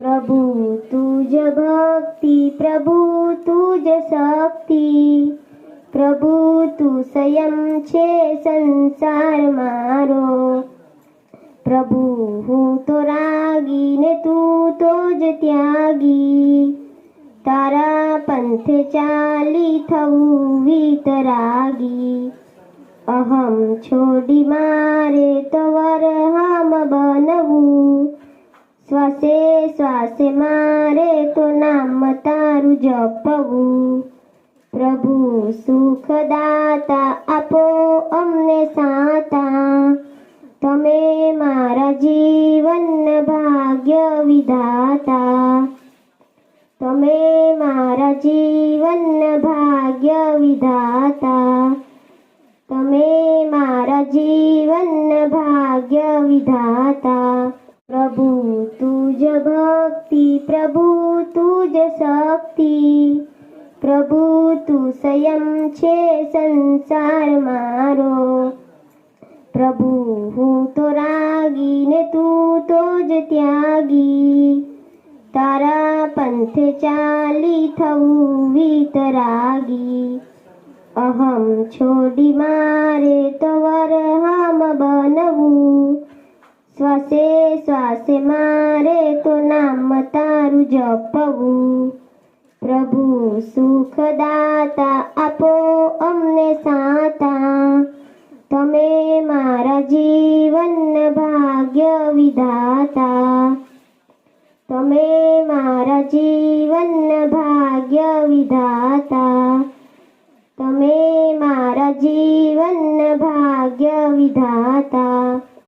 प्रभु तुझ भक्ति, प्रभु तुझ शक्ति, प्रभु तू स्वयं छे संसार मारो। प्रभु हूँ तो रागी ने तू तो ज त्यागी, तारा पंथे चाली थवू वीतरागी। अहम छोड़ी मारे तो वरहम बनवू, श्वासे श्वासे मारे तो नाम तारू जपवू। प्रभु सुखदाता आपो अमने साता, तमे मारा जीवन भाग्य विधाता। तमे मारा जीवन भाग्य विधाता, तमे मारा जीवन भाग्य विधाता। प्रभु तुझ भक्ति, प्रभु तुझ शक्ति, प्रभु तू स्वयं छे संसार मारो। प्रभु हूँ तो रागी ने तू तो ज त्यागी, तारा पंथे चाली थवू वीतरागी। अहम छोड़ी मारे तो वरहम बनवू, श्वासे श्वासे मारे तो नाम तारू जपवू। प्रभु सुखदाता आपो अमने साता, तमे मारा जीवन भाग्य विधाता। तमे मारा जीवन भाग्य विधाता, तमे मारा जीवन भाग्य विधाता।